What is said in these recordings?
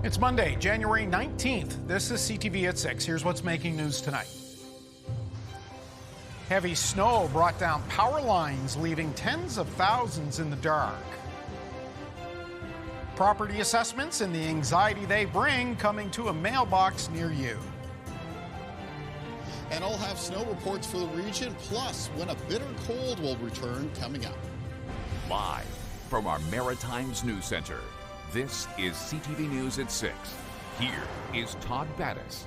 It's Monday, January 19th. This is CTV at 6. Here's what's making news tonight. Heavy snow brought down power lines, leaving tens of thousands in the dark. Property assessments and the anxiety they bring coming to a mailbox near you. And I'll have snow reports for the region, plus when a bitter cold will return coming up. Live from our Maritimes News Center, this is CTV News at 6. Here is Todd Battis.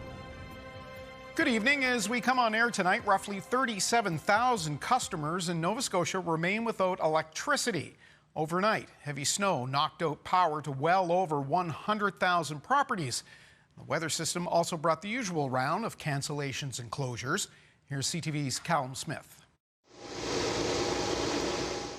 Good evening. As we come on air tonight, roughly 37,000 customers in Nova Scotia remain without electricity. Overnight, heavy snow knocked out power to well over 100,000 properties. The weather system also brought the usual round of cancellations and closures. Here's CTV's Callum Smith.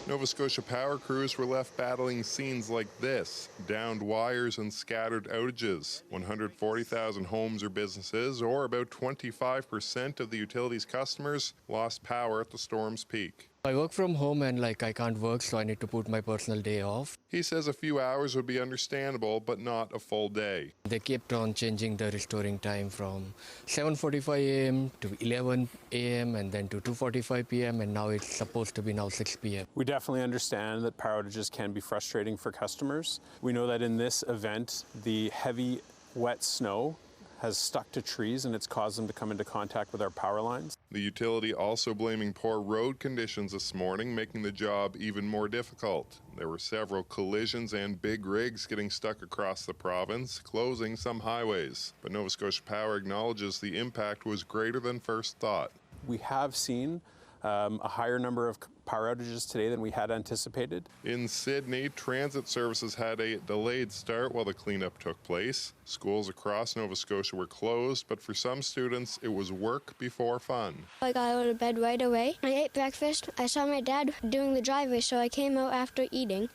Nova Scotia power crews were left battling scenes like this: downed wires and scattered outages. 140,000 homes or businesses, or about 25% of the utility's customers, lost power at the storm's peak. I work from home and I can't work, so I need to put my personal day off. He says a few hours would be understandable, but not a full day. They kept on changing the restoring time from 7:45 a.m. to 11 a.m. and then to 2:45 p.m. and now it's supposed to be now 6 p.m. We definitely understand that power outages can be frustrating for customers. We know that in this event, the heavy, wet snow has stuck to trees and it's caused them to come into contact with our power lines. The utility also blaming poor road conditions this morning, making the job even more difficult. There were several collisions and big rigs getting stuck across the province, closing some highways. But Nova Scotia Power acknowledges the impact was greater than first thought. We have seen a higher number of power outages today than we had anticipated. In Sydney, transit services had a delayed start while the cleanup took place. Schools across Nova Scotia were closed, but for some students, it was work before fun. I got out of bed right away. I ate breakfast. I saw my dad doing the driveway, so I came out after eating.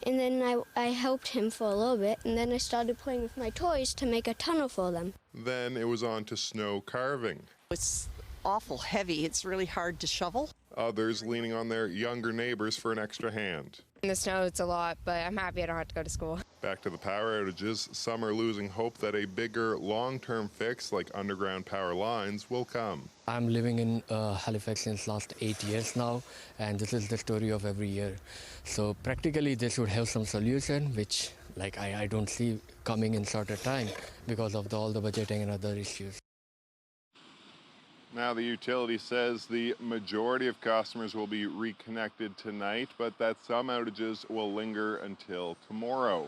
And then I helped him for a little bit, and then I started playing with my toys to make a tunnel for them. Then it was on to snow carving. It's awful heavy. It's really hard to shovel. Others leaning on their younger neighbors for an extra hand. In the snow, it's a lot, but I'm happy I don't have to go to school. Back to the power outages, some are losing hope that a bigger long-term fix like underground power lines will come. I'm living in Halifax since last 8 years now, and this is the story of every year. So practically this would have some solution, which I don't see coming in shorter time because of all the budgeting and other issues. Now the utility says the majority of customers will be reconnected tonight, but that some outages will linger until tomorrow.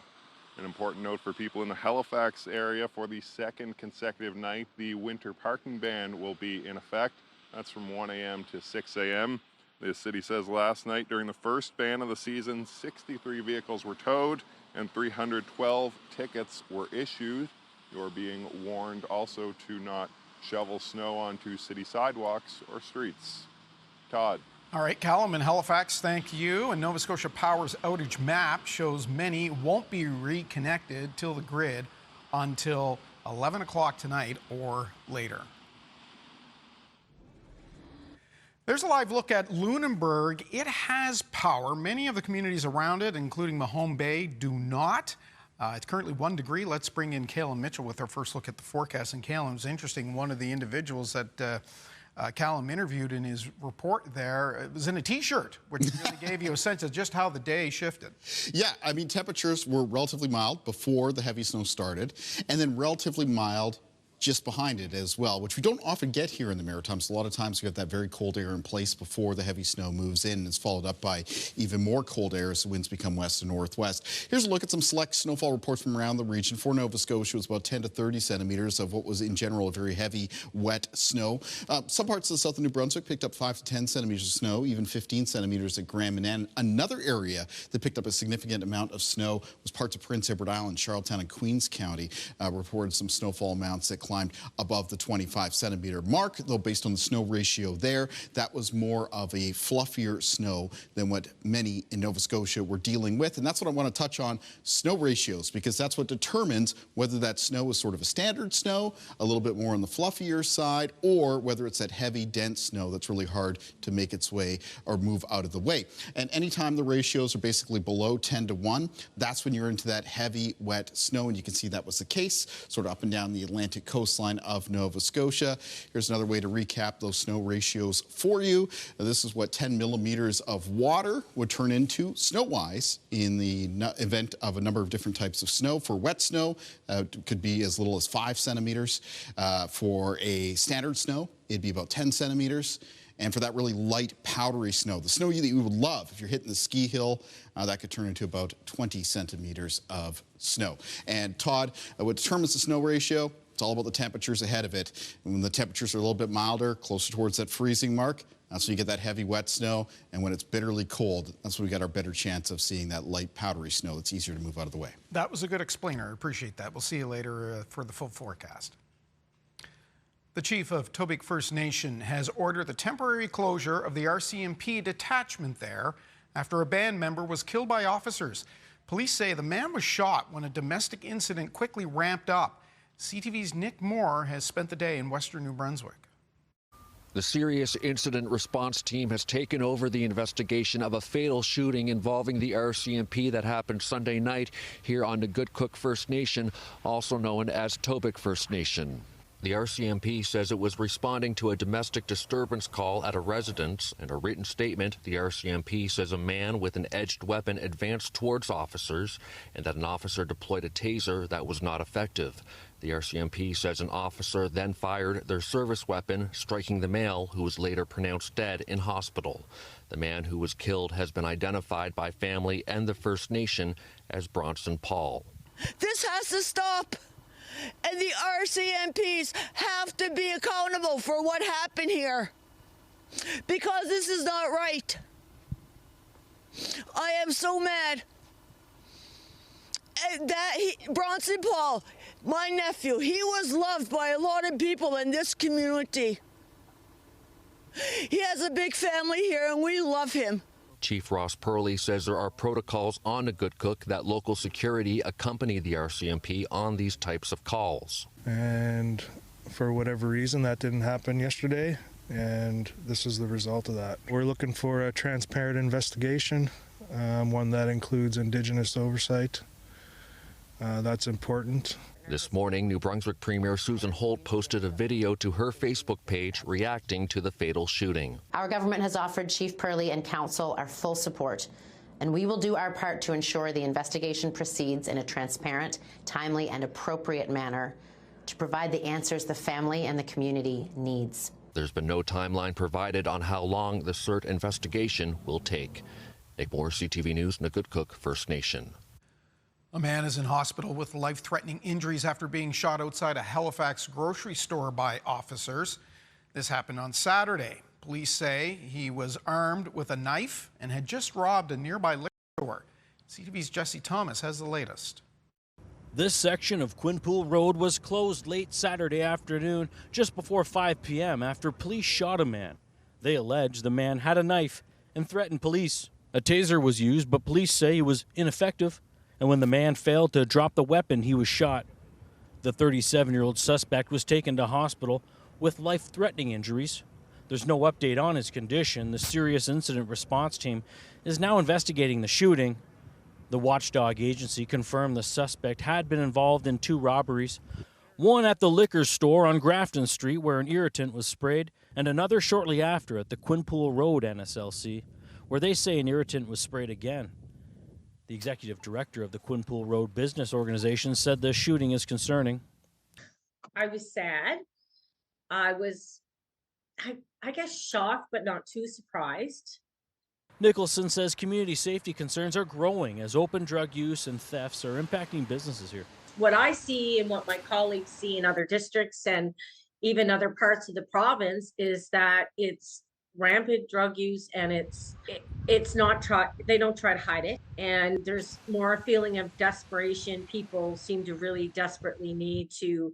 An important note for people in the Halifax area: for the second consecutive night, the winter parking ban will be in effect. That's from 1 a.m. to 6 a.m. The city says last night, during the first ban of the season, 63 vehicles were towed and 312 tickets were issued. You're being warned also to not shovel snow onto city sidewalks or streets. Todd. All right, Callum in Halifax, thank you. And Nova Scotia Power's outage map shows many won't be reconnected to the grid until 11 o'clock tonight or later. There's a live look at Lunenburg. It has power. Many of the communities around it, including Mahone Bay, do not. It's currently 1 degree. Let's bring in Callum Mitchell with our first look at the forecast. And Callum, it's interesting, one of the individuals that Callum interviewed in his report there was in a T-shirt, which really gave you a sense of just how the day shifted. Yeah, I mean, temperatures were relatively mild before the heavy snow started, and then relatively mild just behind it as well, which we don't often get here in the Maritimes. A lot of times we have that very cold air in place before the heavy snow moves in, and it's followed up by even more cold air as the winds become west and northwest. Here's a look at some select snowfall reports from around the region. For Nova Scotia, it was about 10 to 30 centimeters of what was in general a very heavy, wet snow. Some parts of the south of New Brunswick picked up 5 to 10 centimeters of snow, even 15 centimeters at Grand Manan. Another area that picked up a significant amount of snow was parts of Prince Edward Island, Charlottetown, and Queens County reported some snowfall amounts at climbed above the 25 centimeter mark, though based on the snow ratio there, that was more of a fluffier snow than what many in Nova Scotia were dealing with. And that's what I want to touch on, snow ratios, because that's what determines whether that snow is sort of a standard snow, a little bit more on the fluffier side, or whether it's that heavy, dense snow that's really hard to make its way or move out of the way. And anytime the ratios are basically below 10 to 1, that's when you're into that heavy, wet snow. And you can see that was the case sort of up and down the Atlantic coastline of Nova Scotia. Here's another way to recap those snow ratios for you. This is what 10 millimeters of water would turn into snow-wise in the event of a number of different types of snow. For wet snow, it could be as little as 5 centimeters. For a standard snow, it'd be about 10 centimeters. And for that really light, powdery snow, the snow that you would love if you're hitting the ski hill, that could turn into about 20 centimeters of snow. And Todd, what determines the snow ratio? It's all about the temperatures ahead of it. And when the temperatures are a little bit milder, closer towards that freezing mark, that's when you get that heavy, wet snow. And when it's bitterly cold, that's when we got our better chance of seeing that light, powdery snow that's easier to move out of the way. That was a good explainer. I appreciate that. We'll see you later for the full forecast. The chief of Tobique First Nation has ordered the temporary closure of the RCMP detachment there after a band member was killed by officers. Police say the man was shot when a domestic incident quickly ramped up. CTV's Nick Moore has spent the day in western New Brunswick. The Serious Incident Response Team has taken over the investigation of a fatal shooting involving the RCMP that happened Sunday night here on the Goodcook First Nation, also known as Tobique First Nation. The RCMP says it was responding to a domestic disturbance call at a residence. In a written statement, the RCMP says a man with an edged weapon advanced towards officers and that an officer deployed a taser that was not effective. The RCMP says an officer then fired their service weapon, striking the male, who was later pronounced dead in hospital. The man who was killed has been identified by family and the First Nation as Bronson Paul. This has to stop. And the RCMPs have to be accountable for what happened here, because this is not right. I am so mad that Bronson Paul, my nephew, he was loved by a lot of people in this community. He has a big family here and we love him. Chief Ross Purley says there are protocols on the Goodcook that local security accompany the RCMP on these types of calls. And for whatever reason, that didn't happen yesterday, and this is the result of that. We're looking for a transparent investigation, one that includes Indigenous oversight. That's important. This morning, New Brunswick Premier Susan Holt posted a video to her Facebook page reacting to the fatal shooting. Our government has offered Chief Purley and Council our full support, and we will do our part to ensure the investigation proceeds in a transparent, timely, and appropriate manner to provide the answers the family and the community needs. There's been no timeline provided on how long the CERT investigation will take. Nick Moore, CTV News, Nagoodcook First Nation. A man is in hospital with life-threatening injuries after being shot outside a Halifax grocery store by officers. This happened on Saturday. Police say he was armed with a knife and had just robbed a nearby liquor store. CTV's Jesse Thomas has the latest. This section of Quinpool Road was closed late Saturday afternoon, just before 5 p.m. after police shot a man. They allege the man had a knife and threatened police. A taser was used, but police say he was ineffective. And when the man failed to drop the weapon, he was shot. The 37-year-old suspect was taken to hospital with life-threatening injuries. There's no update on his condition. The Serious Incident Response Team is now investigating the shooting. The watchdog agency confirmed the suspect had been involved in 2 robberies, one at the liquor store on Grafton Street where an irritant was sprayed, and another shortly after at the Quinpool Road NSLC, where they say an irritant was sprayed again. The executive director of the Quinpool Road Business Organization said the shooting is concerning. I was sad. I was, I guess, shocked, but not too surprised. Nicholson says community safety concerns are growing as open drug use and thefts are impacting businesses here. What I see and what my colleagues see in other districts and even other parts of the province is that it's rampant drug use, and it's not they don't try to hide it, and there's more a feeling of desperation. People seem to really desperately need to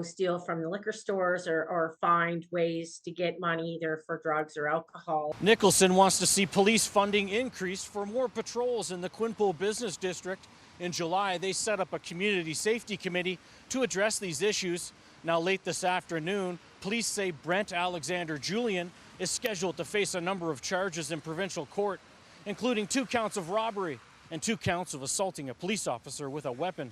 steal from the liquor stores or find ways to get money either for drugs or alcohol. Nicholson wants to see police funding increased for more patrols in the Quinpool Business District. In July, they set up a community safety committee to address these issues. Now, late this afternoon, police say Brent Alexander Julian is scheduled to face a number of charges in provincial court, including 2 counts of robbery and 2 counts of assaulting a police officer with a weapon.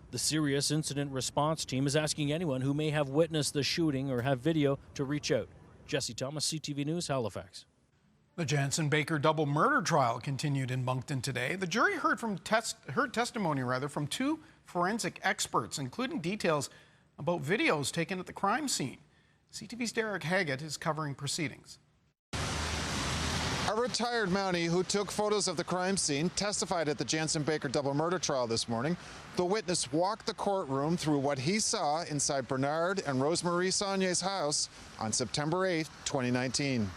The Serious Incident Response Team is asking anyone who may have witnessed the shooting or have video to reach out. Jesse Thomas, CTV News, Halifax. The Jansen Baker double murder trial continued in Moncton today. The jury heard testimony from 2 forensic experts, including details about videos taken at the crime scene. CTV's Derek Haggett is covering proceedings. A retired Mountie who took photos of the crime scene testified at the Jansen Baker double murder trial this morning. The witness walked the courtroom through what he saw inside Bernard and Rosemarie Saulnier's house on September 8, 2019.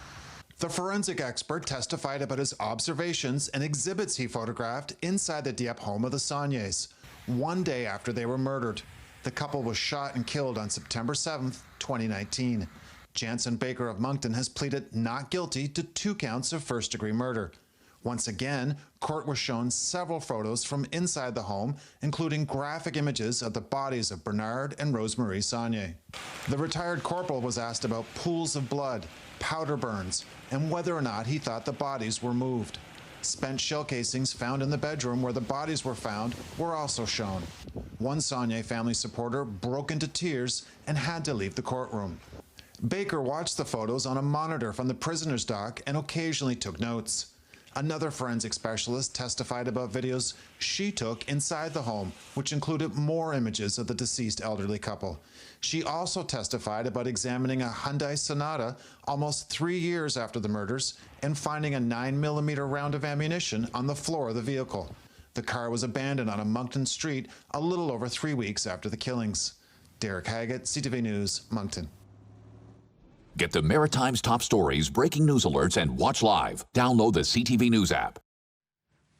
The forensic expert testified about his observations and exhibits he photographed inside the Dieppe home of the Saulniers, one day after they were murdered. The couple was shot and killed on September 7, 2019. Jansen Baker of Moncton has pleaded not guilty to 2 counts of first-degree murder. Once again, court was shown several photos from inside the home, including graphic images of the bodies of Bernard and Rosemarie Saulnier. The retired corporal was asked about pools of blood, powder burns, and whether or not he thought the bodies were moved. Spent shell casings found in the bedroom where the bodies were found were also shown. One Saulnier family supporter broke into tears and had to leave the courtroom. Baker watched the photos on a monitor from the prisoner's dock and occasionally took notes. Another forensic specialist testified about videos she took inside the home, which included more images of the deceased elderly couple. She also testified about examining a Hyundai Sonata almost 3 years after the murders and finding a 9mm round of ammunition on the floor of the vehicle. The car was abandoned on a Moncton street a little over 3 weeks after the killings. Derek Haggett, CTV News, Moncton. Get the Maritimes top stories, breaking news alerts, and watch live. Download the CTV News app.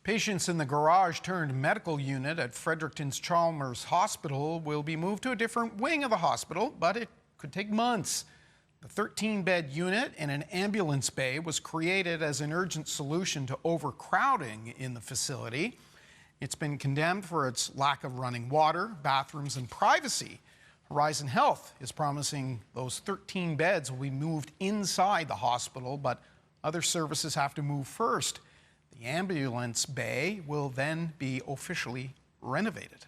Patients in the garage-turned-medical unit at Fredericton's Chalmers Hospital will be moved to a different wing of the hospital, but it could take months. The 13-bed unit in an ambulance bay was created as an urgent solution to overcrowding in the facility. It's been condemned for its lack of running water, bathrooms, and privacy. Horizon Health is promising those 13 beds will be moved inside the hospital, but other services have to move first. The ambulance bay will then be officially renovated.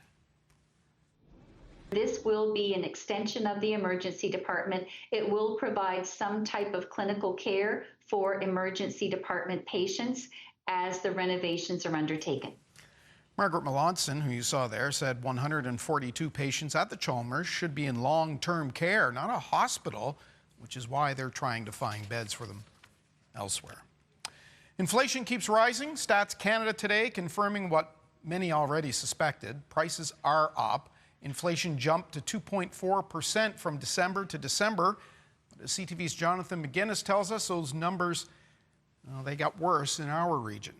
This will be an extension of the emergency department. It will provide some type of clinical care for emergency department patients as the renovations are undertaken. Margaret Melanson, who you saw there, said 142 patients at the Chalmers should be in long-term care, not a hospital, which is why they're trying to find beds for them elsewhere. Inflation keeps rising. Stats Canada today confirming what many already suspected. Prices are up. Inflation jumped to 2.4% from December to December. But as CTV's Jonathan McGuinness tells us, those numbers, they got worse in our region.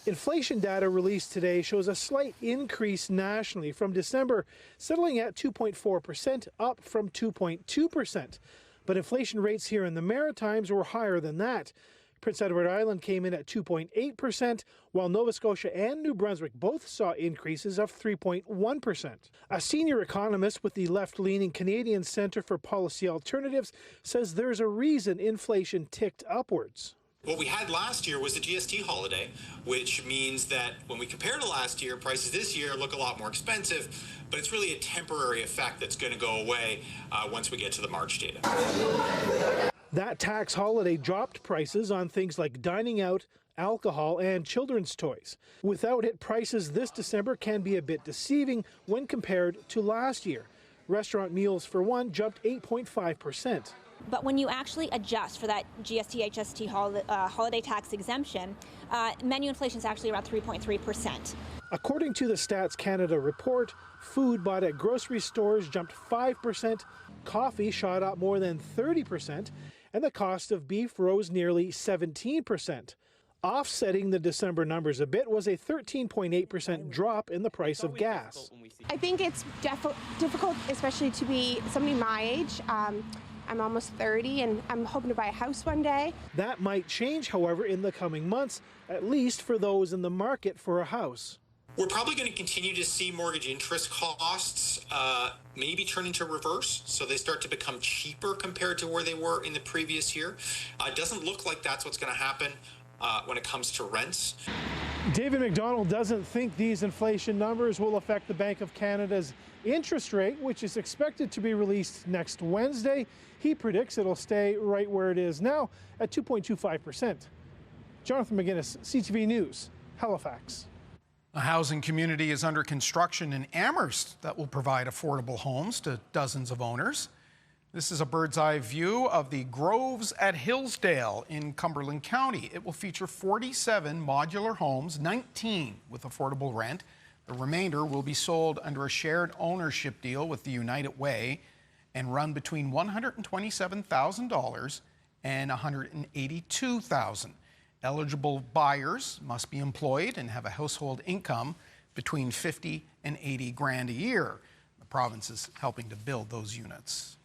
Inflation data released today shows a slight increase nationally from December, settling at 2.4%, up from 2.2%. But inflation rates here in the Maritimes were higher than that. Prince Edward Island came in at 2.8%, while Nova Scotia and New Brunswick both saw increases of 3.1%. A senior economist with the left-leaning Canadian Centre for Policy Alternatives says there's a reason inflation ticked upwards. What we had last year was the GST holiday, which means that when we compare to last year, prices this year look a lot more expensive, but it's really a temporary effect that's going to go away once we get to the March data. That tax holiday dropped prices on things like dining out, alcohol, and children's toys. Without it, prices this December can be a bit deceiving when compared to last year. Restaurant meals, for one, jumped 8.5%. But when you actually adjust for that GST, HST holiday tax exemption, menu inflation is actually around 3.3%. According to the Stats Canada report, food bought at grocery stores jumped 5%, coffee shot up more than 30%, and the cost of beef rose nearly 17%. Offsetting the December numbers a bit was a 13.8% drop in the price of gas. I think it's difficult, especially to be somebody my age. I'm almost 30 and I'm hoping to buy a house one day. That might change, however, in the coming months, at least for those in the market for a house. We're probably going to continue to see mortgage interest costs maybe turn into reverse, so they start to become cheaper compared to where they were in the previous year. It doesn't look like that's what's going to happen when it comes to rents. David McDonald doesn't think these inflation numbers will affect the Bank of Canada's interest rate, which is expected to be released next Wednesday. He predicts it'll stay right where it is now at 2.25%. Jonathan McGuinness, CTV News, Halifax. A housing community is under construction in Amherst that will provide affordable homes to dozens of owners. This is a bird's eye view of the Groves at Hillsdale in Cumberland County. It will feature 47 modular homes, 19 with affordable rent. The remainder will be sold under a shared ownership deal with the United Way and run between $127,000 and $182,000. Eligible buyers must be employed and have a household income between 50 and 80 grand a year. The province is helping to build those units.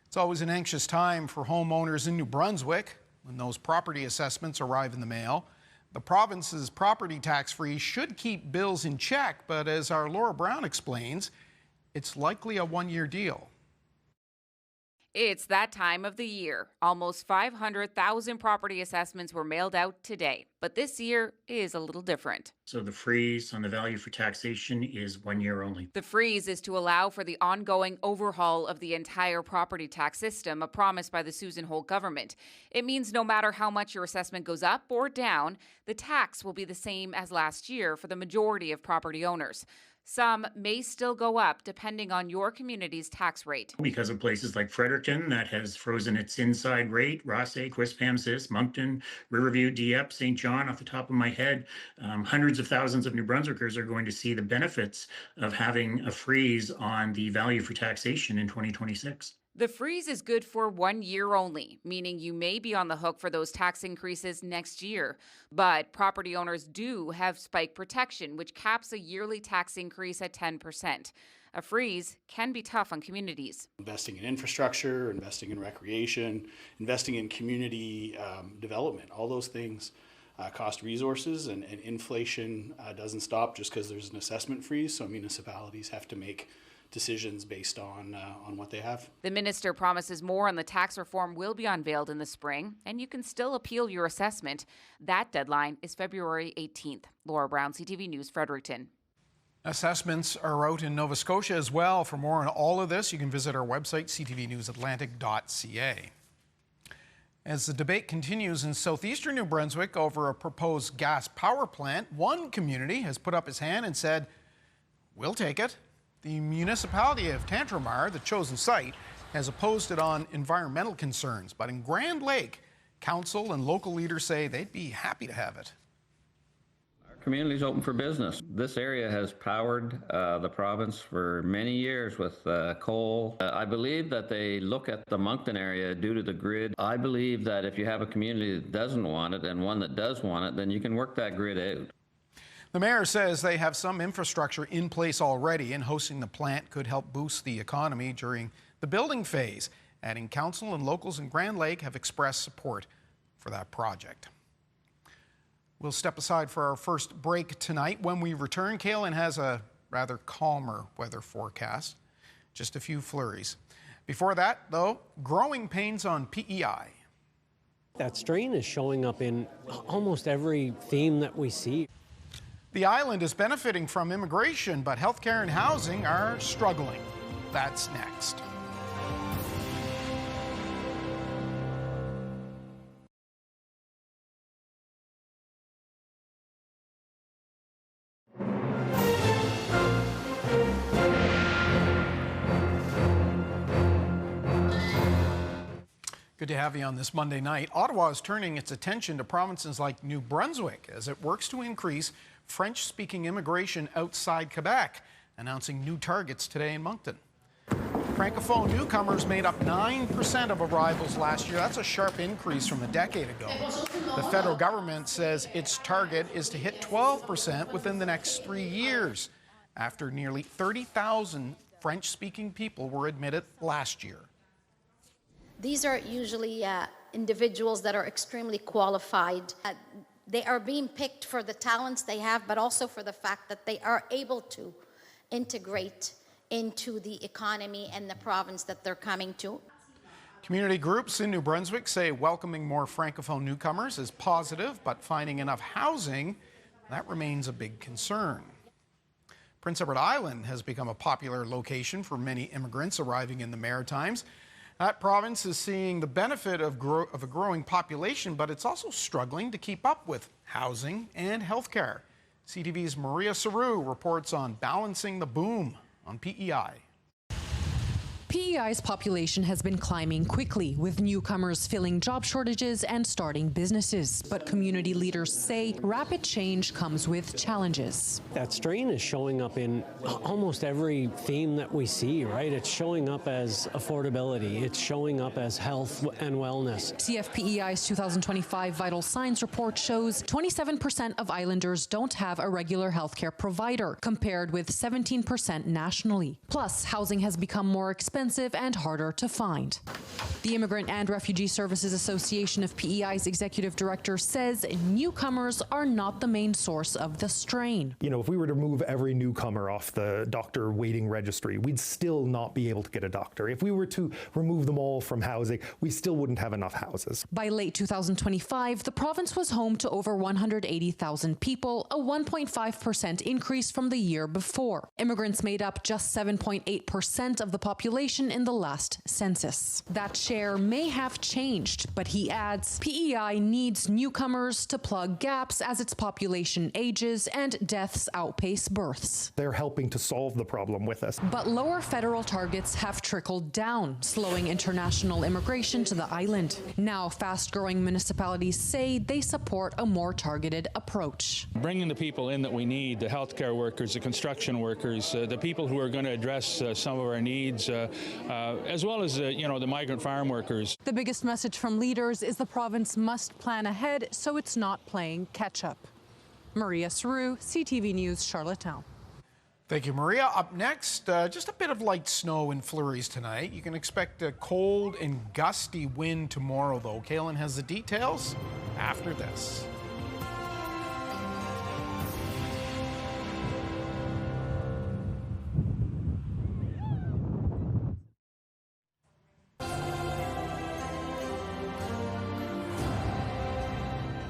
It's always an anxious time for homeowners in New Brunswick when those property assessments arrive in the mail. The province's property tax freeze should keep bills in check, but as our Laura Brown explains, it's likely a one-year deal. It's that time of the year. Almost 500,000 property assessments were mailed out today, but this year is a little different. So the freeze on the value for taxation is 1 year only. The freeze is to allow for the ongoing overhaul of the entire property tax system, a promise by the Susan Holt government. It means no matter how much your assessment goes up or down, the tax will be the same as last year for the majority of property owners. Some may still go up depending on your community's tax rate. Because of places like Fredericton that has frozen its inside rate, Rossay, Quispamsis, Moncton, Riverview, Dieppe, St. John, off the top of my head, hundreds of thousands of New Brunswickers are going to see the benefits of having a freeze on the value for taxation in 2026. The freeze is good for 1 year only, meaning you may be on the hook for those tax increases next year. But property owners do have spike protection, which caps a yearly tax increase at 10%. A freeze can be tough on communities. Investing in infrastructure, investing in recreation, investing in community development, all those things cost resources, and inflation doesn't stop just because there's an assessment freeze. So municipalities have to make decisions based on what they have. The minister promises more on the tax reform will be unveiled in the spring, and you can still appeal your assessment. That deadline is February 18th. Laura Brown, CTV News, Fredericton. Assessments are out in Nova Scotia as well. For more on all of this, you can visit our website, ctvnewsatlantic.ca. As the debate continues in southeastern New Brunswick over a proposed gas power plant, one community has put up its hand and said, "We'll take it." The municipality of Tantramar, the chosen site, has opposed it on environmental concerns. But in Grand Lake, council and local leaders say they'd be happy to have it. Our community is open for business. This area has powered the province for many years with coal. I believe that they look at the Moncton area due to the grid. I believe that if you have a community that doesn't want it and one that does want it, then you can work that grid out. The mayor says they have some infrastructure in place already, and hosting the plant could help boost the economy during the building phase. Adding council and locals in Grand Lake have expressed support for that project. We'll step aside for our first break tonight. When we return, Kaylin has a rather calmer weather forecast, just a few flurries. Before that, though, growing pains on PEI. That strain is showing up in almost every theme that we see. The island is benefiting from immigration, but healthcare and housing are struggling. That's next. Good to have you on this Monday night. Ottawa is turning its attention to provinces like New Brunswick as it works to increase French-speaking immigration outside Quebec, announcing new targets today in Moncton. Francophone newcomers made up 9% of arrivals last year. That's a sharp increase from a decade ago. The federal government says its target is to hit 12% within the next 3 years, after nearly 30,000 French-speaking people were admitted last year. These are usually individuals that are extremely qualified. They are being picked for the talents they have, but also for the fact that they are able to integrate into the economy and the province that they're coming to. Community groups in New Brunswick say welcoming more Francophone newcomers is positive, but finding enough housing, that remains a big concern. Prince Edward Island has become a popular location for many immigrants arriving in the Maritimes. That province is seeing the benefit of a growing population, but it's also struggling to keep up with housing and healthcare. CTV's Maria Saru reports on balancing the boom on PEI. PEI's population has been climbing quickly, with newcomers filling job shortages and starting businesses. But community leaders say rapid change comes with challenges. That strain is showing up in almost every theme that we see, right? It's showing up as affordability. It's showing up as health and wellness. CFPEI's 2025 Vital Signs report shows 27% of islanders don't have a regular healthcare provider, compared with 17% nationally. Plus, housing has become more expensive and harder to find. The Immigrant and Refugee Services Association of PEI's executive director says newcomers are not the main source of the strain. You know, if we were to remove every newcomer off the doctor waiting registry, we'd still not be able to get a doctor. If we were to remove them all from housing, we still wouldn't have enough houses. By late 2025, the province was home to over 180,000 people, a 1.5% increase from the year before. Immigrants made up just 7.8% of the population in the last census. That share may have changed, but he adds, PEI needs newcomers to plug gaps as its population ages and deaths outpace births. They're helping to solve the problem with us. But lower federal targets have trickled down, slowing international immigration to the island. Now, fast-growing municipalities say they support a more targeted approach. Bringing the people in that we need, the healthcare workers, the construction workers, the people who are going to address some of our needs, as well as the migrant farm workers. The biggest message from leaders is the province must plan ahead so it's not playing catch-up. Maria Saru, CTV News, Charlottetown. Thank you, Maria. Up next, just a bit of light snow and flurries tonight. You can expect a cold and gusty wind tomorrow, though. Kaylin has the details after this.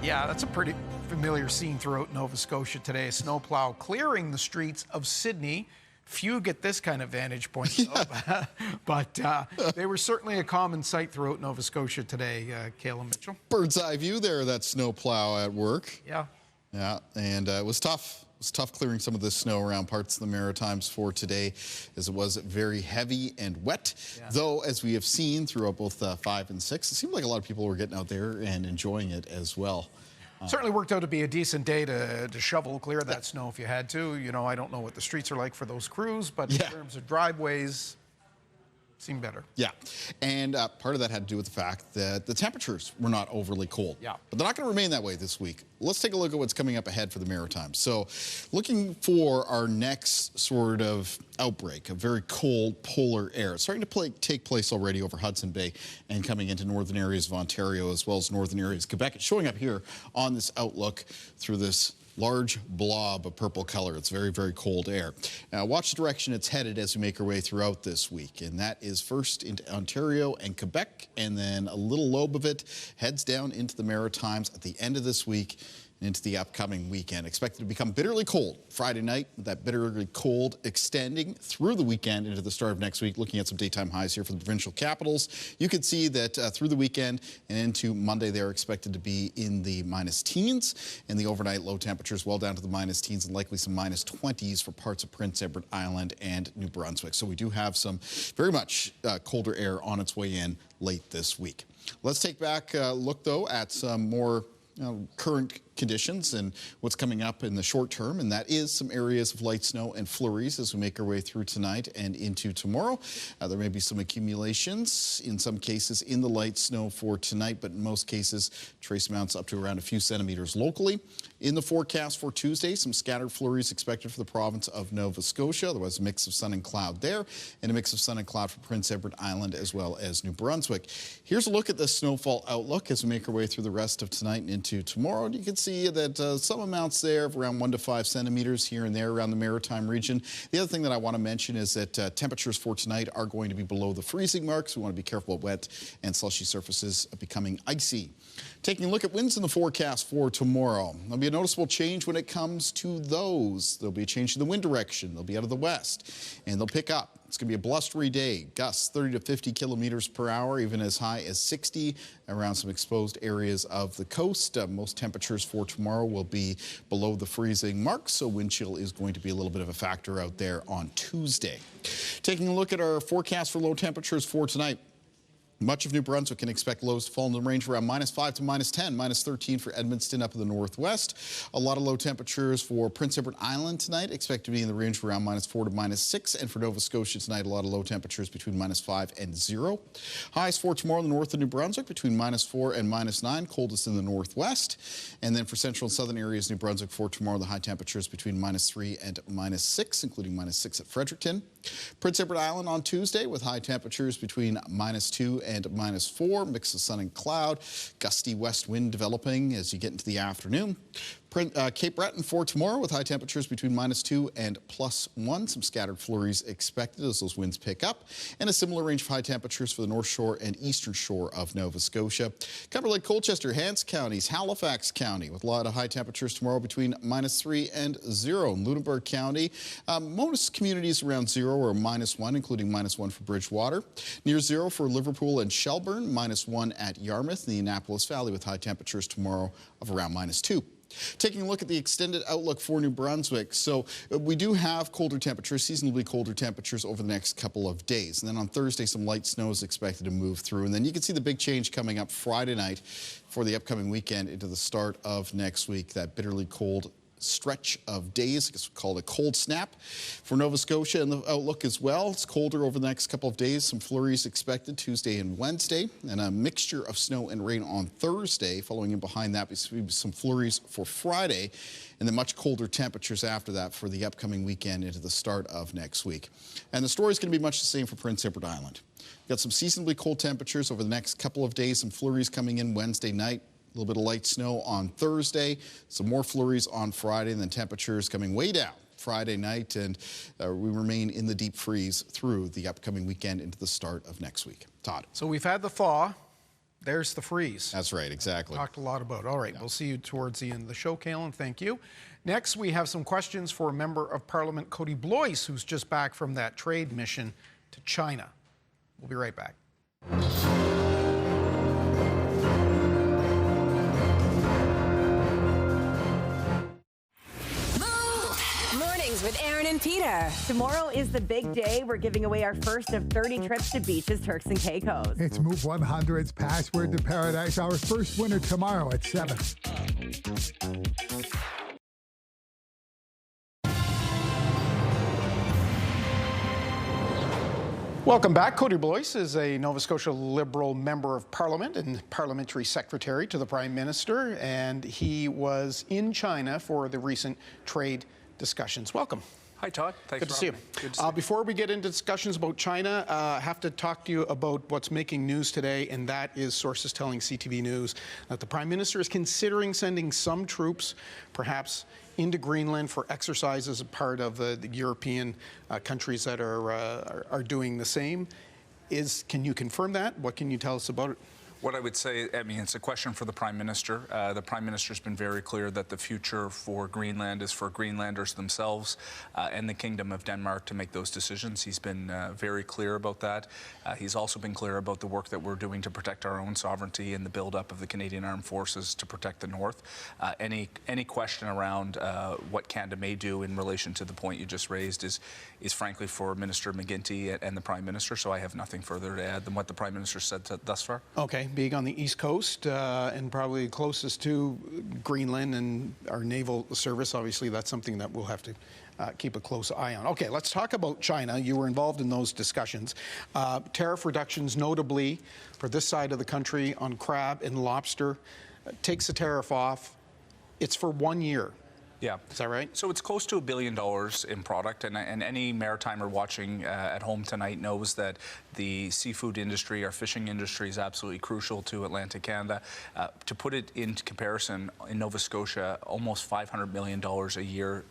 Yeah, that's a pretty familiar scene throughout Nova Scotia today. A snowplow clearing the streets of Sydney. Few get this kind of vantage point, though. But they were certainly a common sight throughout Nova Scotia today, Kayla Mitchell. Bird's eye view there, that snowplow at work. Yeah. Yeah, and it was tough. It was tough clearing some of this snow around parts of the Maritimes for today, as it was very heavy and wet. Yeah. Though, as we have seen throughout both 5 and 6, it seemed like a lot of people were getting out there and enjoying it as well. Certainly worked out to be a decent day to shovel, clear that snow if you had to. You know, I don't know what the streets are like for those crews, but in terms of driveways, seemed better. Yeah, and part of that had to do with the fact that the temperatures were not overly cold. Yeah. But they're not going to remain that way this week. Let's take a look at what's coming up ahead for the Maritimes. So looking for our next sort of outbreak of very cold polar air. It's starting to take place already over Hudson Bay and coming into northern areas of Ontario as well as northern areas of Quebec. It's showing up here on this outlook through this large blob of purple color. It's very, very cold air. Now, watch the direction it's headed as we make our way throughout this week. And that is first into Ontario and Quebec, and then a little lobe of it heads down into the Maritimes at the end of this week and into the upcoming weekend. Expected to become bitterly cold Friday night, with that bitterly cold extending through the weekend into the start of next week. Looking at some daytime highs here for the provincial capitals, you can see that through the weekend and into Monday, they're expected to be in the minus teens, and the overnight low temperatures well down to the minus teens and likely some minus 20s for parts of Prince Edward Island and New Brunswick. So we do have some very much colder air on its way in late this week. Let's take back a look, though, at some more current conditions and what's coming up in the short term, and that is some areas of light snow and flurries as we make our way through tonight and into tomorrow. There may be some accumulations in some cases in the light snow for tonight, but in most cases trace amounts up to around a few centimeters locally. In the forecast for Tuesday, some scattered flurries expected for the province of Nova Scotia. Otherwise, a mix of sun and cloud there, and a mix of sun and cloud for Prince Edward Island as well as New Brunswick. Here's a look at the snowfall outlook as we make our way through the rest of tonight and into tomorrow. And you can see that some amounts there of around 1 to 5 centimeters here and there around the Maritime region. The other thing that I want to mention is that temperatures for tonight are going to be below the freezing mark, so we want to be careful of wet and slushy surfaces becoming icy. Taking a look at winds in the forecast for tomorrow. There'll be a noticeable change when it comes to those. There'll be a change in the wind direction. They'll be out of the west, and they'll pick up. It's going to be a blustery day. Gusts 30 to 50 kilometers per hour, even as high as 60 around some exposed areas of the coast. Most temperatures for tomorrow will be below the freezing mark, so wind chill is going to be a little bit of a factor out there on Tuesday. Taking a look at our forecast for low temperatures for tonight. Much of New Brunswick can expect lows to fall in the range around -5 to -10, -13 for Edmundston up in the northwest. A lot of low temperatures for Prince Edward Island tonight, expect to be in the range of around -4 to -6. And for Nova Scotia tonight, a lot of low temperatures between -5 and 0. Highs for tomorrow in the north of New Brunswick between -4 and -9, coldest in the northwest. And then for central and southern areas, New Brunswick for tomorrow, the high temperatures between -3 and -6, including -6 at Fredericton. Prince Edward Island on Tuesday with high temperatures between -2 and -4, mix of sun and cloud, gusty west wind developing as you get into the afternoon. Cape Breton for tomorrow with high temperatures between -2 and +1. Some scattered flurries expected as those winds pick up, and a similar range of high temperatures for the North Shore and Eastern Shore of Nova Scotia. Cover Lake, Colchester, Hants counties, Halifax County with a lot of high temperatures tomorrow between -3 and 0. In Lunenburg County, most communities around 0 or -1, including -1 for Bridgewater. Near 0 for Liverpool and Shelburne, -1 at Yarmouth. In the Annapolis Valley with high temperatures tomorrow of around -2. Taking a look at the extended outlook for New Brunswick. So we do have colder temperatures, seasonably colder temperatures over the next couple of days. And then on Thursday, some light snow is expected to move through. And then you can see the big change coming up Friday night for the upcoming weekend into the start of next week. That bitterly cold stretch of days, I guess we call it a cold snap for Nova Scotia and the outlook as well. It's colder over the next couple of days. Some flurries expected Tuesday and Wednesday, and a mixture of snow and rain on Thursday. Following in behind that, some flurries for Friday, and then much colder temperatures after that for the upcoming weekend into the start of next week. And the story is going to be much the same for Prince Edward Island. We've got some seasonably cold temperatures over the next couple of days. Some flurries coming in Wednesday night. A little bit of light snow on Thursday, some more flurries on Friday, and then temperatures coming way down Friday night, and we remain in the deep freeze through the upcoming weekend into the start of next week. Todd. So we've had the thaw. There's the freeze. That's right, exactly. Talked a lot about it. All right, We'll see you towards the end of the show, Kalen. Thank you. Next, we have some questions for Member of Parliament Cody Blois, who's just back from that trade mission to China. We'll be right back. With Aaron and Peter. Tomorrow is the big day. We're giving away our first of 30 trips to beaches, Turks and Caicos. It's Move 100's Password to Paradise. Our first winner tomorrow at 7. Welcome back. Cody Blois is a Nova Scotia Liberal Member of Parliament and Parliamentary Secretary to the Prime Minister, and he was in China for the recent trade discussions. Welcome. Hi, Todd. Thanks Good to see you. Good to see you. Before we get into discussions about China, I have to talk to you about what's making news today, and that is sources telling CTV News that the Prime Minister is considering sending some troops, perhaps into Greenland for exercise as a part of the European countries that are doing the same. Can you confirm that? What can you tell us about it? What I would say, I mean, it's a question for the Prime Minister. The Prime Minister's been very clear that the future for Greenland is for Greenlanders themselves and the Kingdom of Denmark to make those decisions. He's been very clear about that. He's also been clear about the work that we're doing to protect our own sovereignty and the buildup of the Canadian Armed Forces to protect the North. Any question around what Canada may do in relation to the point you just raised is frankly for Minister McGuinty and the Prime Minister, so I have nothing further to add than what the Prime Minister said thus far. Okay. Okay, being on the East Coast and probably closest to Greenland and our naval service, obviously that's something that we'll have to keep a close eye on. Okay, let's talk about China. You were involved in those discussions. Tariff reductions, notably for this side of the country on crab and lobster, takes the tariff off. It's for 1 year. Yeah. Is that right? So it's close to $1 billion in product, and any Maritimer watching at home tonight knows that the seafood industry, our fishing industry, is absolutely crucial to Atlantic Canada. To put it into comparison, in Nova Scotia, almost $500 million a year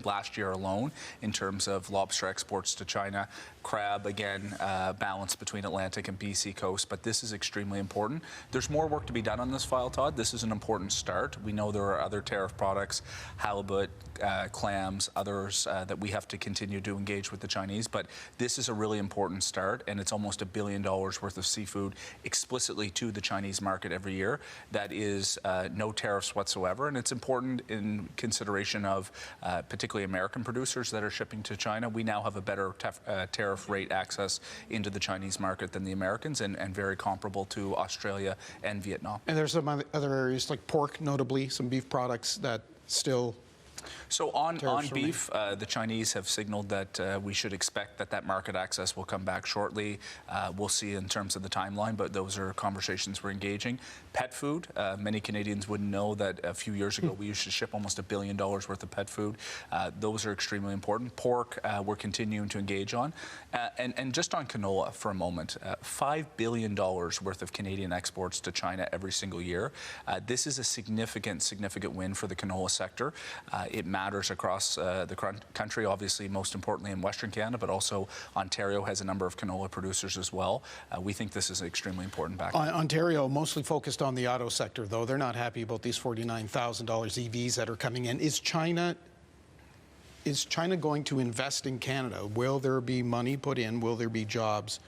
last year alone in terms of lobster exports to China. Crab, again, balance between Atlantic and BC coast, but this is extremely important. There's more work to be done on this file, Todd. This is an important start. We know there are other tariff products, halibut, clams, others that we have to continue to engage with the Chinese, but this is a really important start, and it's almost $1 billion worth of seafood explicitly to the Chinese market every year. That is no tariffs whatsoever, and it's important in consideration of particularly American producers that are shipping to China. We now have a better tariff rate access into the Chinese market than the Americans, and very comparable to Australia and Vietnam. And there's some other areas like pork, notably, some beef products that still... So on beef, the Chinese have signaled that we should expect that market access will come back shortly. We'll see in terms of the timeline, but those are conversations we're engaging. Pet food, many Canadians wouldn't know that a few years ago we used to ship almost $1 billion worth of pet food. Those are extremely important. Pork, we're continuing to engage on. And just on canola for a moment, $5 billion worth of Canadian exports to China every single year. This is a significant win for the canola sector. It matters across the country, obviously most importantly in Western Canada, but also Ontario has a number of canola producers as well. We think this is extremely important back. Ontario mostly focused on the auto sector, though. They're not happy about these $49,000 EVs that are coming in. Is China going to invest in Canada? Will there be money put in? Will there be jobs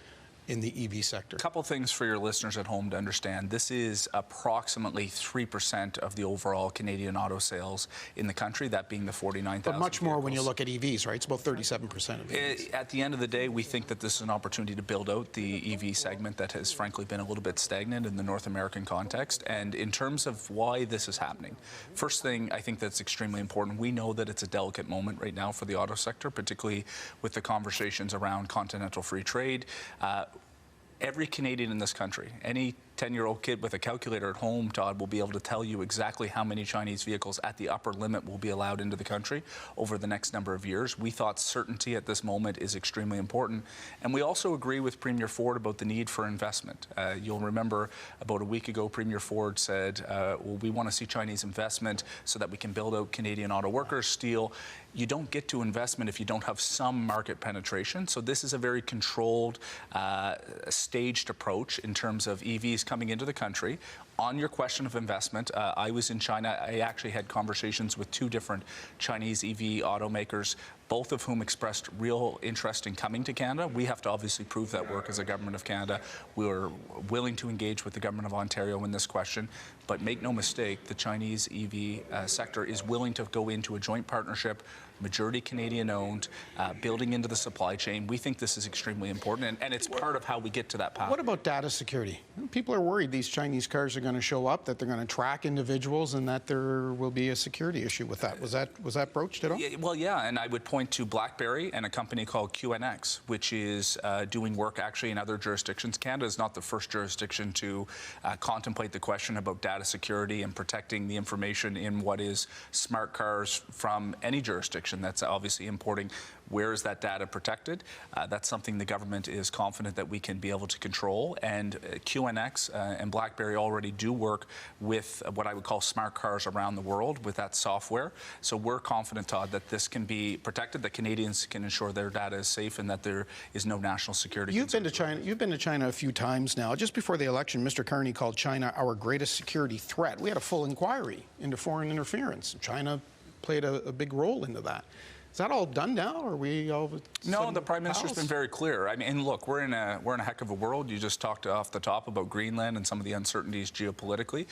in the EV sector? A couple things for your listeners at home to understand. This is approximately 3% of the overall Canadian auto sales in the country, that being the 49,000 But much more vehicles. When you look at EVs, right? It's about 37% of EVs. At the end of the day, we think that this is an opportunity to build out the EV segment that has frankly been a little bit stagnant in the North American context. And in terms of why this is happening, first thing I think that's extremely important, we know that it's a delicate moment right now for the auto sector, particularly with the conversations around continental free trade. Every Canadian in this country, any 10-year-old kid with a calculator at home, Todd, will be able to tell you exactly how many Chinese vehicles at the upper limit will be allowed into the country over the next number of years. We thought certainty at this moment is extremely important. And we also agree with Premier Ford about the need for investment. You'll remember about a week ago, Premier Ford said, well, we want to see Chinese investment so that we can build out Canadian auto workers, steel. You don't get to investment if you don't have some market penetration. So this is a very controlled, staged approach in terms of EVs coming into the country. On your question of investment, I was in China. I actually had conversations with 2 different Chinese EV automakers, both of whom expressed real interest in coming to Canada. We have to obviously prove that work as a government of Canada. We're willing to engage with the government of Ontario in this question, but make no mistake, the Chinese EV sector is willing to go into a joint partnership, majority Canadian owned, building into the supply chain. We think this is extremely important, and it's part of how we get to that path. What about data security? People are worried these Chinese cars are going to show up, that they're going to track individuals, and that there will be a security issue with that. Was that broached at all? Well, yeah, and I would point to BlackBerry and a company called QNX, which is doing work actually in other jurisdictions. Canada is not the first jurisdiction to contemplate the question about data security and protecting the information in what is smart cars from any jurisdiction that's obviously importing. Where is that data protected? That's something the government is confident that we can be able to control. And QNX and BlackBerry already do work with what I would call smart cars around the world with that software. So we're confident, Todd, that this can be protected, that Canadians can ensure their data is safe, and that there is no national security. You've been to China a few times now. Just before the election, Mr. Carney called China our greatest security threat. We had a full inquiry into foreign interference. China played a big role into that. Is that all done now, or are we all? No, the Prime Minister's been very clear. I mean, and look, we're in a heck of a world. You just talked off the top about Greenland and some of the uncertainties geopolitically.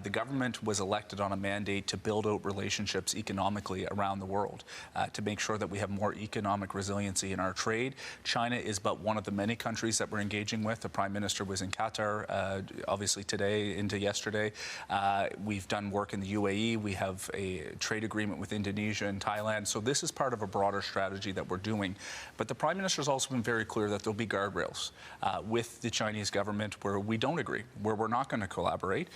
The government was elected on a mandate to build out relationships economically around the world, to make sure that we have more economic resiliency in our trade. China is but one of the many countries that we're engaging with. The Prime Minister was in Qatar, obviously today into yesterday. We've done work in the UAE. We have a trade agreement with Indonesia and Thailand. So this is part of a broader strategy that we're doing. But the Prime Minister's also been very clear that there'll be guardrails with the Chinese government where we don't agree, where we're not going to collaborate.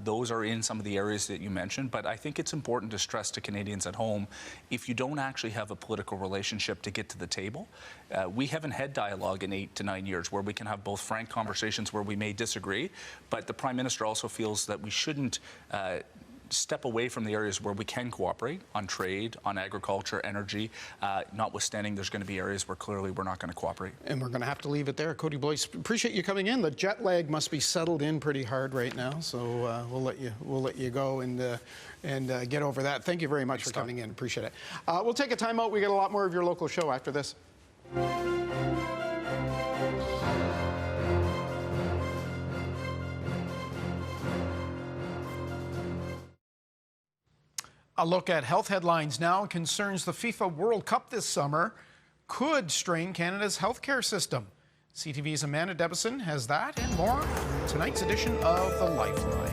Those are in some of the areas that you mentioned. But I think it's important to stress to Canadians at home, if you don't actually have a political relationship to get to the table, we haven't had dialogue in 8 to 9 years where we can have both frank conversations where we may disagree. But the Prime Minister also feels that we shouldn't step away from the areas where we can cooperate on trade, on agriculture, energy, notwithstanding there's going to be areas where clearly we're not going to cooperate. And we're going to have to leave it there. Cody Boyce, appreciate you coming in. The jet lag must be settled in pretty hard right now, so we'll let you go and get over that. Thank you very much for coming in. Appreciate it. We'll take a time out. We got a lot more of your local show after this. A look at health headlines now. Concerns the FIFA World Cup this summer could strain Canada's healthcare system. CTV's Amanda Debison has that and more in tonight's edition of The Lifeline.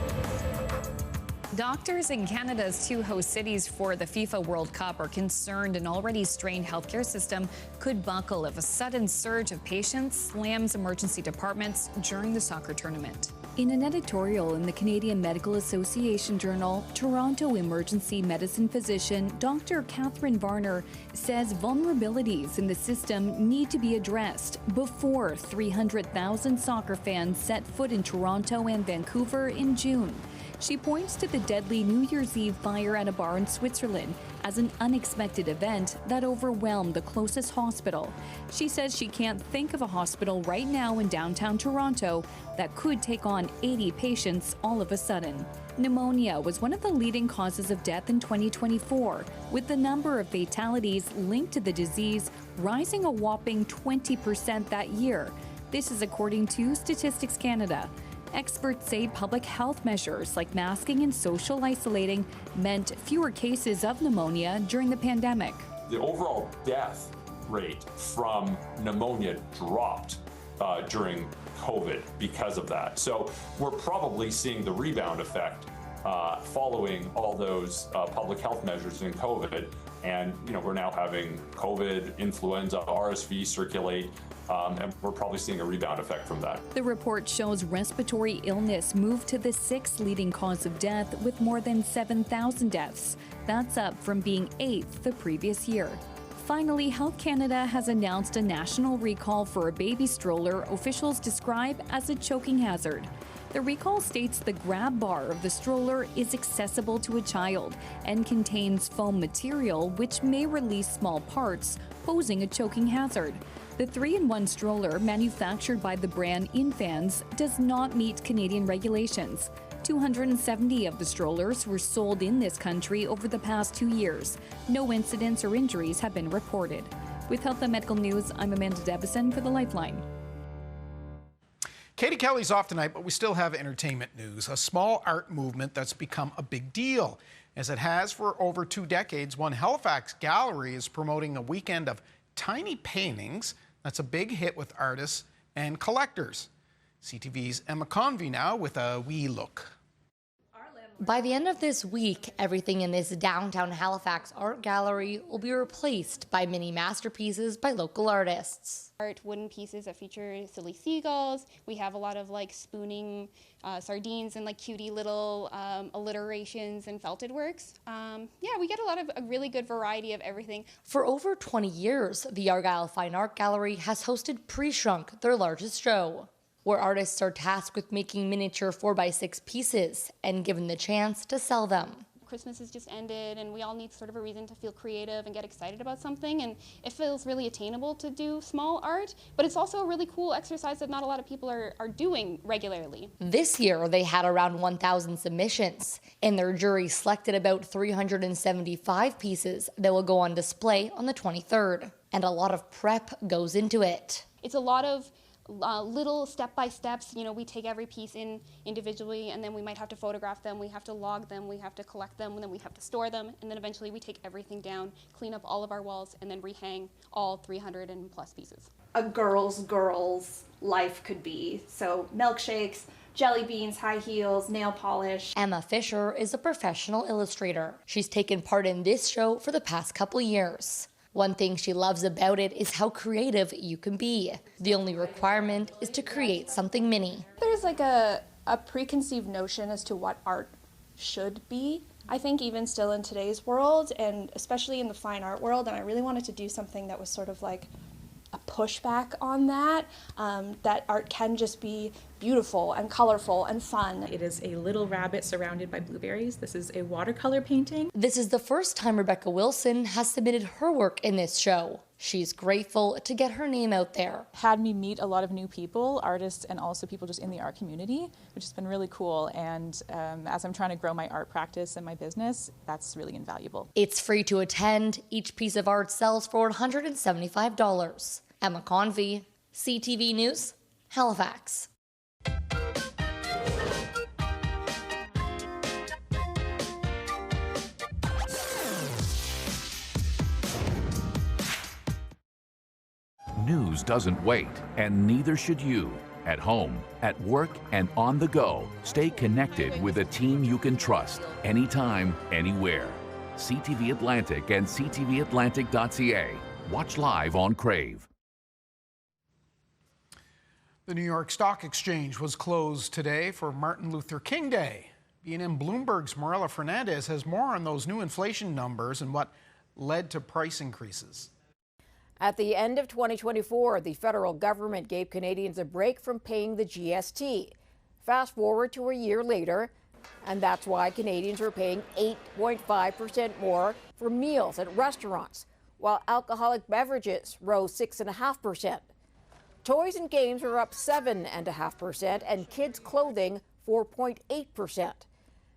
Doctors in Canada's 2 host cities for the FIFA World Cup are concerned an already strained healthcare system could buckle if a sudden surge of patients slams emergency departments during the soccer tournament. In an editorial in the Canadian Medical Association journal, Toronto emergency medicine physician Dr. Catherine Varner says vulnerabilities in the system need to be addressed before 300,000 soccer fans set foot in Toronto and Vancouver in June. She points to the deadly New Year's Eve fire at a bar in Switzerland as an unexpected event that overwhelmed the closest hospital. She says she can't think of a hospital right now in downtown Toronto that could take on 80 patients all of a sudden. Pneumonia was one of the leading causes of death in 2024, with the number of fatalities linked to the disease rising a whopping 20% that year. This is according to Statistics Canada. Experts say public health measures like masking and social isolating meant fewer cases of pneumonia during the pandemic. The overall death rate from pneumonia dropped during COVID because of that. So we're probably seeing the rebound effect following all those public health measures in COVID. And, we're now having COVID, influenza, RSV circulate, and we're probably seeing a rebound effect from that. The report shows respiratory illness moved to the 6th leading cause of death with more than 7,000 deaths. That's up from being 8th the previous year. Finally, Health Canada has announced a national recall for a baby stroller officials describe as a choking hazard. The recall states the grab bar of the stroller is accessible to a child and contains foam material which may release small parts, posing a choking hazard. The 3-in-1 stroller, manufactured by the brand Infans, does not meet Canadian regulations. 270 of the strollers were sold in this country over the past 2 years. No incidents or injuries have been reported. With Health and Medical News, I'm Amanda Debison for The Lifeline. Katie Kelly's off tonight, but we still have entertainment news. A small art movement that's become a big deal, as it has for over 2 decades. One Halifax gallery is promoting a weekend of tiny paintings. That's a big hit with artists and collectors. CTV's Emma Convey now with a wee look. By the end of this week, everything in this downtown Halifax art gallery will be replaced by mini masterpieces by local artists. Art wooden pieces that feature silly seagulls. We have a lot of spooning sardines and cutie little alliterations and felted works. We get a really good variety of everything. For over 20 years, the Argyle Fine Art Gallery has hosted Pre-Shrunk, their largest show, where artists are tasked with making miniature 4x6 pieces and given the chance to sell them. Christmas has just ended and we all need sort of a reason to feel creative and get excited about something, and it feels really attainable to do small art, but it's also a really cool exercise that not a lot of people are doing regularly. This year, they had around 1,000 submissions, and their jury selected about 375 pieces that will go on display on the 23rd. And a lot of prep goes into it. It's a lot of little step-by-steps. You know, we take every piece in individually, and then we might have to photograph them, we have to log them, we have to collect them, and then we have to store them, and then eventually we take everything down, clean up all of our walls, and then rehang all 300 and plus pieces. A girl's life could be. So milkshakes, jelly beans, high heels, nail polish. Emma Fisher is a professional illustrator. She's taken part in this show for the past couple years. One thing she loves about it is how creative you can be. The only requirement is to create something mini. There's like a preconceived notion as to what art should be. I think even still in today's world, and especially in the fine art world, and I really wanted to do something that was sort of like a pushback on that, that art can just be beautiful and colorful and fun. It is a little rabbit surrounded by blueberries. This is a watercolor painting. This is the first time Rebecca Wilson has submitted her work in this show. She's grateful to get her name out there. Had me meet a lot of new people, artists, and also people just in the art community, which has been really cool. And as I'm trying to grow my art practice and my business, that's really invaluable. It's free to attend. Each piece of art sells for $175. Emma Convey, CTV News, Halifax. News doesn't wait, and neither should you. At home, at work, and on the go, stay connected with a team you can trust, anytime, anywhere. CTV Atlantic and ctvatlantic.ca. Watch live on Crave. The New York Stock Exchange was closed today for Martin Luther King Day. BNN Bloomberg's Morella Fernandez has more on those new inflation numbers and what led to price increases. At the end of 2024, the federal government gave Canadians a break from paying the GST. Fast forward to a year later, and that's why Canadians are paying 8.5% more for meals at restaurants, while alcoholic beverages rose 6.5%. Toys and games are up 7.5%, and kids' clothing 4.8%.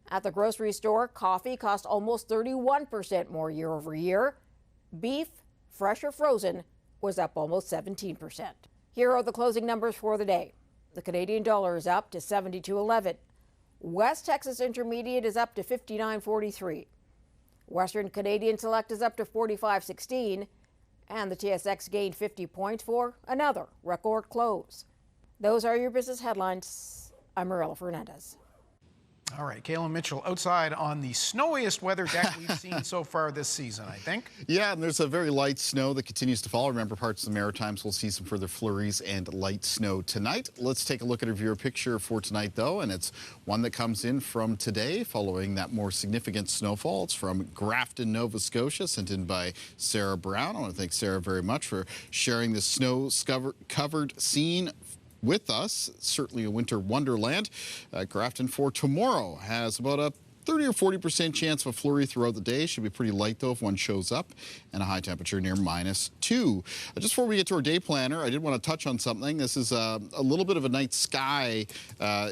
At the grocery store, coffee cost almost 31% more year over year. Beef, fresh or frozen, was up almost 17%. Here are the closing numbers for the day. The Canadian dollar is up to 72.11. West Texas Intermediate is up to 59.43. Western Canadian Select is up to 45.16. And the TSX gained 50 points for another record close. Those are your business headlines. I'm Morella Fernandez. All right, Kaylin Mitchell outside on the snowiest weather deck we've seen so far this season, I think. Yeah, and there's a very light snow that continues to fall. Remember, parts of the Maritimes will see some further flurries and light snow tonight. Let's take a look at a viewer picture for tonight, though, and it's one that comes in from today following that more significant snowfall. It's from Grafton, Nova Scotia, sent in by Sarah Brown. I want to thank Sarah very much for sharing this snow-covered scene with us. Certainly a winter wonderland. Grafton for tomorrow has about a 30 or 40% chance of a flurry throughout the day. Should be pretty light, though, if one shows up, and a high temperature near -2. Just before we get to our day planner, I did want to touch on something. This is a little bit of a night sky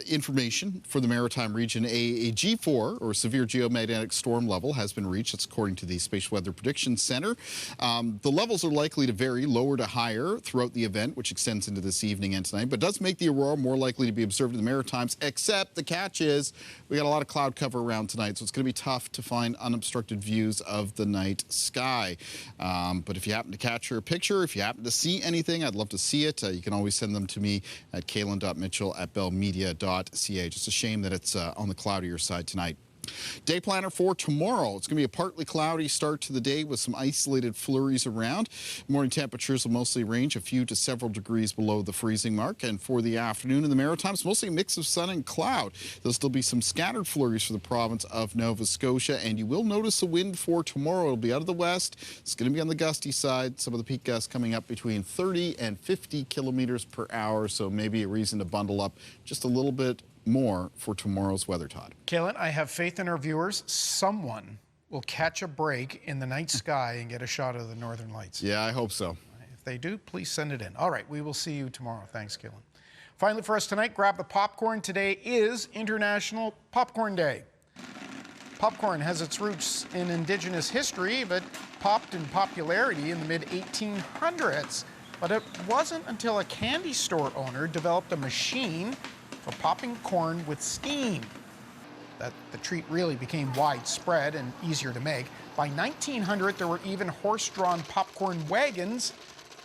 information for the Maritime region. A G4, or severe geomagnetic storm level, has been reached. That's according to the Spatial Weather Prediction Center. The levels are likely to vary lower to higher throughout the event, which extends into this evening and tonight, but does make the aurora more likely to be observed in the Maritimes, except the catch is we got a lot of cloud cover around tonight, so it's going to be tough to find unobstructed views of the night sky. But if you happen to catch your picture, if you happen to see anything, I'd love to see it. You can always send them to me at kaylin.mitchell@bellmedia.ca. Just a shame that it's on the cloudier side tonight. Day planner for tomorrow. It's going to be a partly cloudy start to the day with some isolated flurries around. Morning temperatures will mostly range a few to several degrees below the freezing mark. And for the afternoon in the Maritimes, mostly a mix of sun and cloud. There'll still be some scattered flurries for the province of Nova Scotia. And you will notice the wind for tomorrow. It'll be out of the west. It's going to be on the gusty side. Some of the peak gusts coming up between 30 and 50 kilometers per hour. So maybe a reason to bundle up just a little bit more for tomorrow's weather, Todd. Kaylin, I have faith in our viewers. Someone will catch a break in the night sky and get a shot of the northern lights. Yeah, I hope so. If they do, please send it in. All right, we will see you tomorrow. Thanks, Kaylin. Finally, for us tonight, grab the popcorn. Today is International Popcorn Day. Popcorn has its roots in Indigenous history, but popped in popularity in the mid-1800s. But it wasn't until a candy store owner developed a machine for popping corn with steam that the treat really became widespread and easier to make. By 1900, there were even horse-drawn popcorn wagons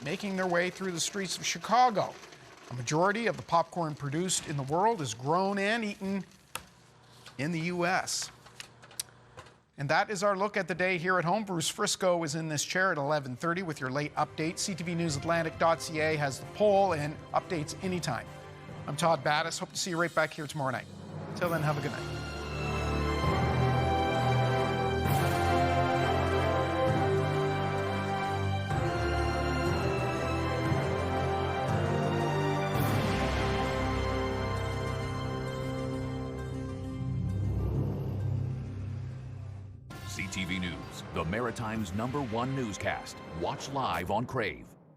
making their way through the streets of Chicago. A majority of the popcorn produced in the world is grown and eaten in the U.S. And that is our look at the day here at home. Bruce Frisco is in this chair at 11:30 with your late update. CTVNewsAtlantic.ca has the poll and updates anytime. I'm Todd Battis. Hope to see you right back here tomorrow night. Until then, have a good night. CTV News, the Maritimes' #1 newscast. Watch live on Crave.